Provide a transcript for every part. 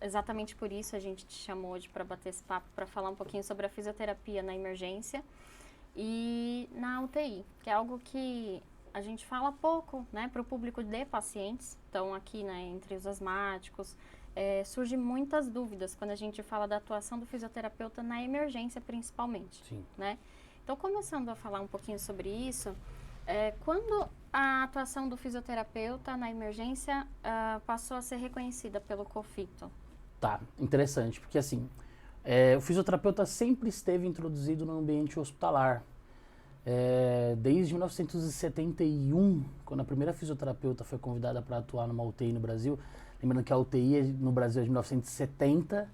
exatamente por isso a gente te chamou hoje para bater esse papo, para falar um pouquinho sobre a fisioterapia na emergência e na UTI, que é algo que a gente fala pouco, né, para o público de pacientes. Então, aqui, né, entre os asmáticos, surgem muitas dúvidas quando a gente fala da atuação do fisioterapeuta na emergência, principalmente, Sim. né? Então, começando a falar um pouquinho sobre isso, quando a atuação do fisioterapeuta na emergência passou a ser reconhecida pelo COFITO? Tá, interessante, porque assim, o fisioterapeuta sempre esteve introduzido no ambiente hospitalar. Desde 1971, quando a primeira fisioterapeuta foi convidada para atuar numa UTI no Brasil, lembrando que a UTI no Brasil é de 1970,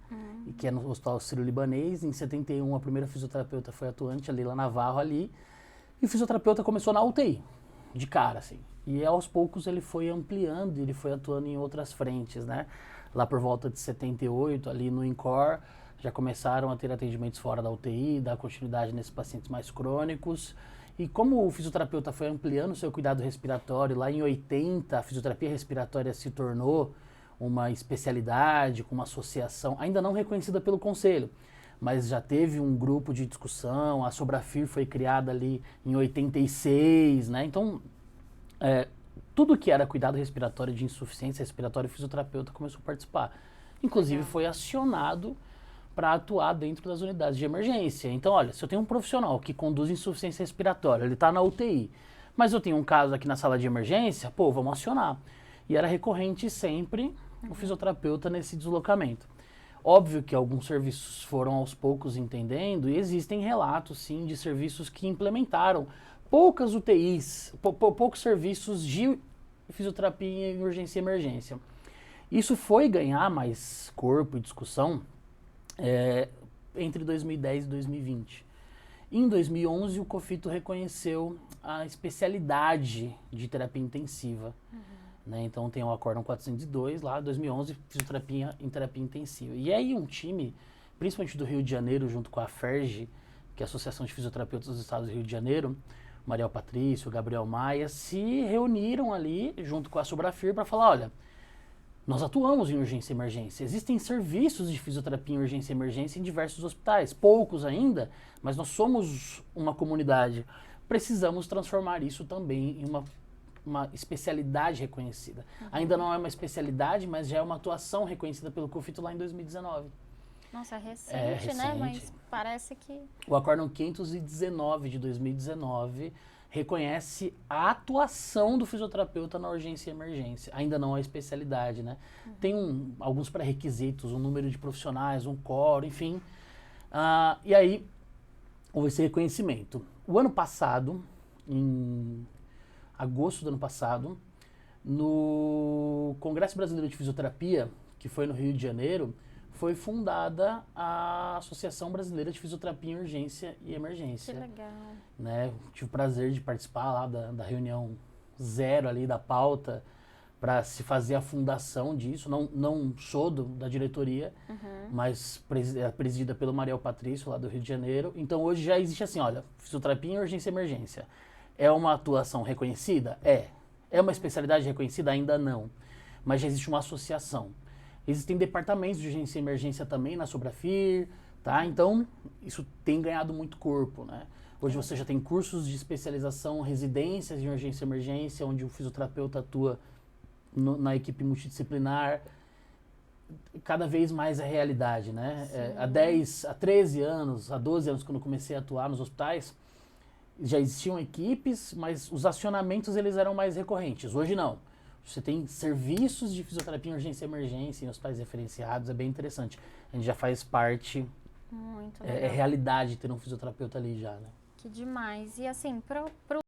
e que é no Hospital Sírio-Libanês. Em 71, a primeira fisioterapeuta foi atuante, a Leila Navarro ali, e o fisioterapeuta começou na UTI, de cara, assim. E aos poucos ele foi ampliando, ele foi atuando em outras frentes, né? Lá por volta de 78, ali no INCOR, já começaram a ter atendimentos fora da UTI, dar continuidade nesses pacientes mais crônicos. E como o fisioterapeuta foi ampliando o seu cuidado respiratório, lá em 80 a fisioterapia respiratória se tornou uma especialidade, com uma associação, ainda não reconhecida pelo Conselho, mas já teve um grupo de discussão, a Sobrafir foi criada ali em 86, né? Então, tudo que era cuidado respiratório de insuficiência respiratória, o fisioterapeuta começou a participar. Inclusive Legal. foi acionado para atuar dentro das unidades de emergência. Então, olha, se eu tenho um profissional que conduz insuficiência respiratória, ele está na UTI, mas eu tenho um caso aqui na sala de emergência, pô, vamos acionar. E era recorrente sempre o fisioterapeuta nesse deslocamento. Óbvio que alguns serviços foram aos poucos entendendo, e existem relatos, sim, de serviços que implementaram poucas UTIs, poucos serviços de fisioterapia em urgência e emergência. Isso foi ganhar mais corpo e discussão entre 2010 e 2020. Em 2011, o COFITO reconheceu a especialidade de terapia intensiva. Né? Então tem o Acórdão 402 lá, 2011, fisioterapia em terapia intensiva. E aí um time, principalmente do Rio de Janeiro, junto com a FERJ, que é a Associação de Fisioterapeutas dos Estados do Rio de Janeiro, Mariel Patrício, Gabriel Maia, se reuniram ali, junto com a Sobrafir, para falar, olha, nós atuamos em urgência e emergência. Existem serviços de fisioterapia em urgência e emergência em diversos hospitais, poucos ainda, mas nós somos uma comunidade. Precisamos transformar isso também em uma especialidade reconhecida. Ainda não é uma especialidade, mas já é uma atuação reconhecida pelo COFITO lá em 2019. Nossa, recente, né? Mas parece que... O Acórdão 519 de 2019 reconhece a atuação do fisioterapeuta na urgência e emergência. Ainda não é especialidade, né? Tem alguns pré-requisitos, um número de profissionais, um quórum, enfim. E aí, houve esse reconhecimento. O ano passado, em agosto do ano passado, no Congresso Brasileiro de Fisioterapia, que foi no Rio de Janeiro, foi fundada a Associação Brasileira de Fisioterapia em Urgência e Emergência. Que legal. Né? Tive o prazer de participar lá da reunião zero ali da pauta para se fazer a fundação disso. Não sou da diretoria, mas presidida pelo Mariel Patrício, lá do Rio de Janeiro. Então hoje já existe assim, olha, fisioterapia em urgência e emergência. É uma atuação reconhecida? É. É uma especialidade reconhecida? Ainda não. Mas já existe uma associação. Existem departamentos de urgência e emergência também na Sobrafir, tá? Então, isso tem ganhado muito corpo, né? Hoje você já tem cursos de especialização, residências em urgência e emergência, onde o fisioterapeuta atua na equipe multidisciplinar. Cada vez mais é realidade, né? Há 13 anos, há 12 anos, quando eu comecei a atuar nos hospitais, já existiam equipes, mas os acionamentos eles eram mais recorrentes. Hoje não. Você tem serviços de fisioterapia em urgência e emergência em hospitais referenciados, é bem interessante. A gente já faz parte, Muito legal. é realidade ter um fisioterapeuta ali já, né? Que demais. E assim, pro